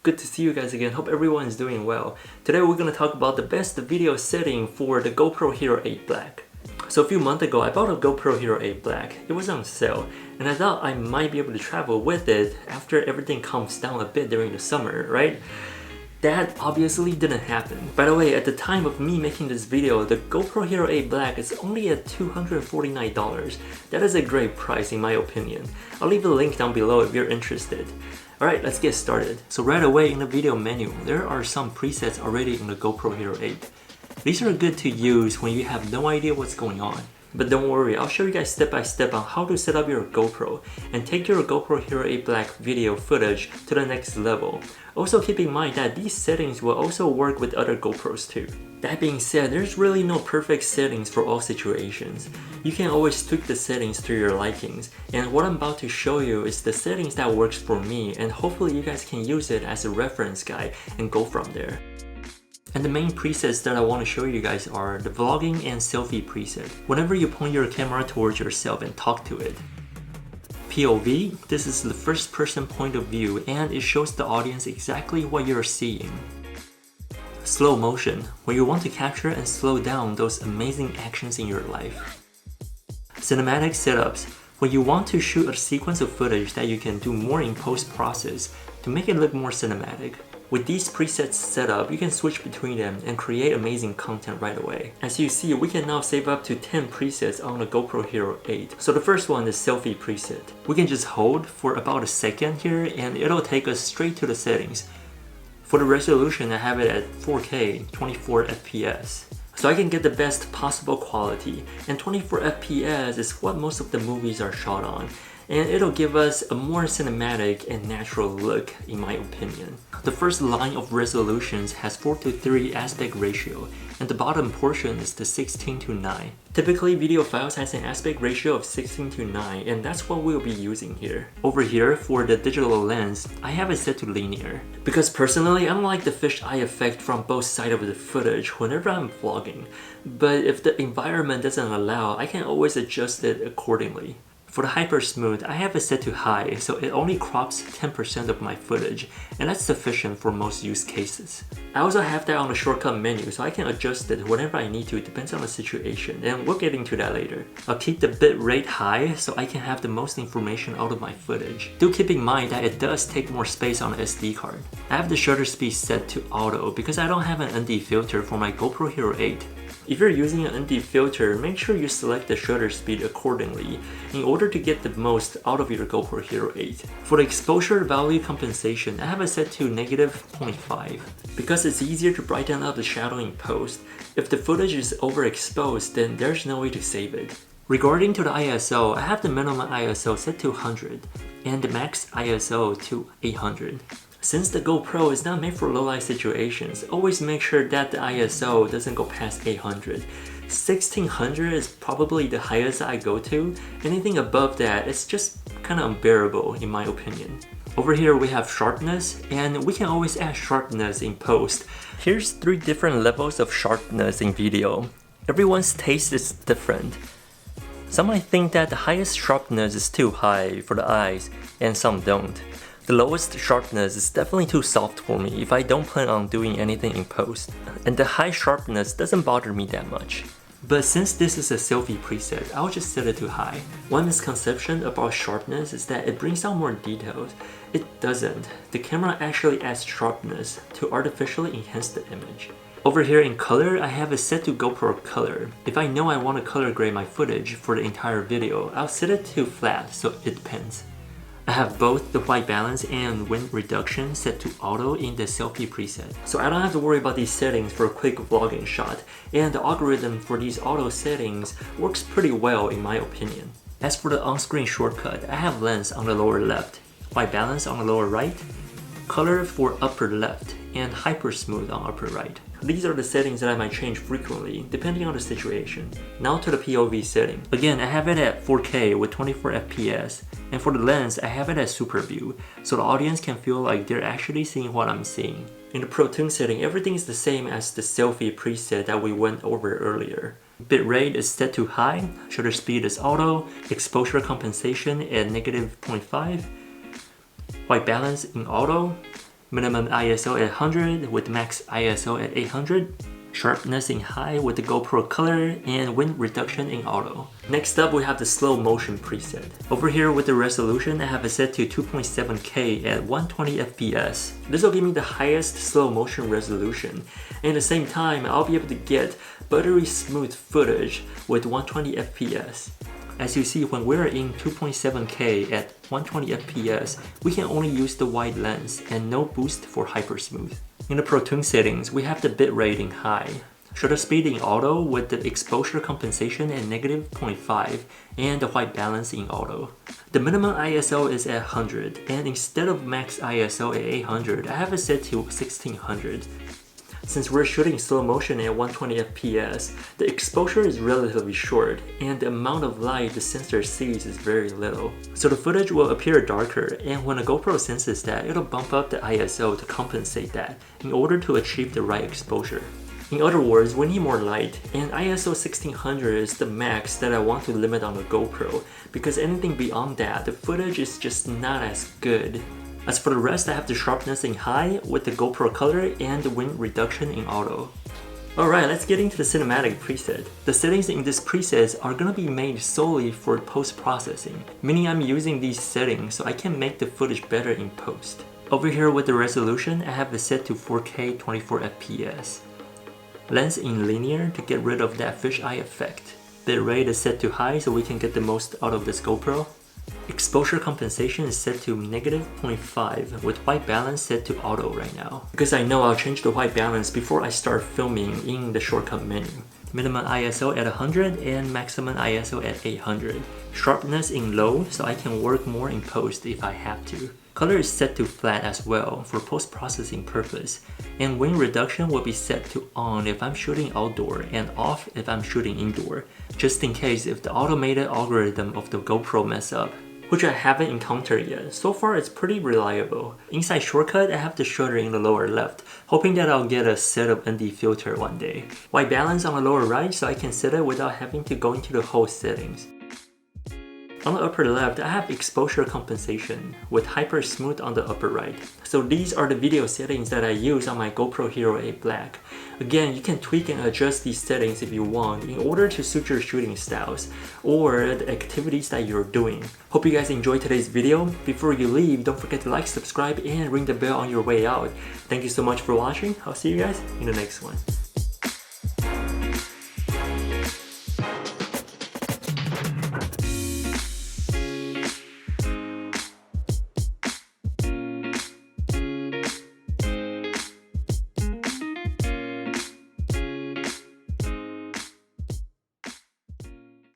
Good to see you guys again. Hope everyone is doing well. Today we're going to talk about the best video setting for the GoPro Hero 8 Black. So a few months ago, I bought a GoPro Hero 8 Black. It was on sale, and I thought I might be able to travel with it after everything calms down a bit during the summer, right? That obviously didn't happen. By the way, at the time of me making this video, the GoPro Hero 8 Black is only at $249. That is a great price in my opinion. I'll leave a link down below if you're interested. Alright, let's get started. So right away in the video menu, there are some presets already in the GoPro Hero 8. These are good to use when you have no idea what's going on. But don't worry, I'll show you guys step by step on how to set up your GoPro and take your GoPro Hero 8 Black video footage to the next level. Also keep in mind that these settings will also work with other GoPros too. That being said, there's really no perfect settings for all situations. You can always tweak the settings to your likings, and what I'm about to show you is the settings that works for me, and hopefully you guys can use it as a reference guide and go from there. And the main presets that I want to show you guys are the vlogging and selfie preset. Whenever you point your camera towards yourself and talk to it. POV, this is the first person point of view and it shows the audience exactly what you're seeing. Slow motion, when you want to capture and slow down those amazing actions in your life. Cinematic setups, when you want to shoot a sequence of footage that you can do more in post-process to make it look more cinematic. With these presets set up, you can switch between them and create amazing content right away. As you see, we can now save up to 10 presets on the GoPro Hero 8. So the first one is Selfie Preset. We can just hold for about a second here and it'll take us straight to the settings. For the resolution, I have it at 4K, 24 FPS. So I can get the best possible quality, and 24 FPS is what most of the movies are shot on. And it'll give us a more cinematic and natural look in my opinion. The first line of resolutions has 4:3 aspect ratio, and the bottom portion is the 16:9. Typically video files has an aspect ratio of 16:9, and that's what we'll be using here. Over here for the digital lens, I have it set to linear. Because personally, I don't like the fisheye effect from both sides of the footage whenever I'm vlogging. But if the environment doesn't allow, I can always adjust it accordingly. For the hyper smooth, I have it set to high, so it only crops 10% of my footage, and that's sufficient for most use cases. I also have that on the shortcut menu, so I can adjust it whenever I need to, it depends on the situation, and we'll get into that later. I'll keep the bit rate high, so I can have the most information out of my footage. Do keep in mind that it does take more space on the SD card. I have the shutter speed set to auto, because I don't have an ND filter for my GoPro Hero 8. If you're using an ND filter, make sure you select the shutter speed accordingly in order to get the most out of your GoPro Hero 8. For the exposure value compensation, I have it set to -0.5. Because it's easier to brighten up the shadow in post, if the footage is overexposed, then there's no way to save it. Regarding to the ISO, I have the minimum ISO set to 100 and the max ISO to 800. Since the GoPro is not made for low-light situations, always make sure that the ISO doesn't go past 800. 1600 is probably the highest I go to. Anything above that, it's just kind of unbearable in my opinion. Over here we have sharpness, and we can always add sharpness in post. Here's 3 different levels of sharpness in video. Everyone's taste is different. Some might think that the highest sharpness is too high for the eyes, and some don't. The lowest sharpness is definitely too soft for me if I don't plan on doing anything in post, and the high sharpness doesn't bother me that much. But since this is a selfie preset, I'll just set it to high. One misconception about sharpness is that it brings out more details. It doesn't. The camera actually adds sharpness to artificially enhance the image. Over here in color, I have it set to GoPro color. If I know I want to color grade my footage for the entire video, I'll set it to flat, so it depends. I have both the white balance and wind reduction set to auto in the selfie preset. So I don't have to worry about these settings for a quick vlogging shot, and the algorithm for these auto settings works pretty well in my opinion. As for the on-screen shortcut, I have lens on the lower left, white balance on the lower right, color for upper left, and hyper smooth on upper right. These are the settings that I might change frequently, depending on the situation. Now to the POV setting. Again, I have it at 4K with 24 FPS, and for the lens, I have it at super view, so the audience can feel like they're actually seeing what I'm seeing. In the Pro Tune setting, everything is the same as the selfie preset that we went over earlier. Bitrate is set to high, shutter speed is auto, exposure compensation at -0.5, white balance in auto, Minimum ISO at 100 with max ISO at 800. Sharpness in high with the GoPro color, and wind reduction in auto. Next up, we have the slow motion preset. Over here with the resolution, I have it set to 2.7K at 120 FPS. This will give me the highest slow motion resolution, and at the same time, I'll be able to get buttery smooth footage with 120 FPS. As you see, when we're in 2.7K at 120 FPS, we can only use the wide lens and no boost for hyper smooth. In the Pro Tune settings, we have the bitrate in high, shutter speed in auto with the exposure compensation at -0.5, and the white balance in auto. The minimum ISO is at 100, and instead of max ISO at 800, I have it set to 1600. Since we're shooting slow motion at 120 FPS, the exposure is relatively short, and the amount of light the sensor sees is very little. So the footage will appear darker, and when a GoPro senses that, it'll bump up the ISO to compensate that, in order to achieve the right exposure. In other words, we need more light, and ISO 1600 is the max that I want to limit on the GoPro, because anything beyond that, the footage is just not as good. As for the rest, I have the sharpness in high with the GoPro color and the wind reduction in auto. Alright, let's get into the cinematic preset. The settings in this preset are gonna be made solely for post-processing, meaning I'm using these settings so I can make the footage better in post. Over here with the resolution, I have it set to 4K 24 FPS. Lens in linear to get rid of that fisheye effect. Bitrate is set to high so we can get the most out of this GoPro. Exposure compensation is set to -0.5 with white balance set to auto right now, because I know I'll change the white balance before I start filming in the shortcut menu. Minimum ISO at 100 and maximum ISO at 800. Sharpness in low so I can work more in post if I have to. Color is set to flat as well for post-processing purpose, and wind reduction will be set to on if I'm shooting outdoor and off if I'm shooting indoor, just in case if the automated algorithm of the GoPro mess up, which I haven't encountered yet. So far it's pretty reliable. Inside shortcut, I have the shutter in the lower left, hoping that I'll get a set of ND filter one day. White balance on the lower right so I can set it without having to go into the whole settings. On the upper left, I have exposure compensation with hyper smooth on the upper right. So these are the video settings that I use on my GoPro Hero 8 Black. Again, you can tweak and adjust these settings if you want in order to suit your shooting styles or the activities that you're doing. Hope you guys enjoyed today's video. Before you leave, don't forget to like, subscribe, and ring the bell on your way out. Thank you so much for watching. I'll see you guys in the next one.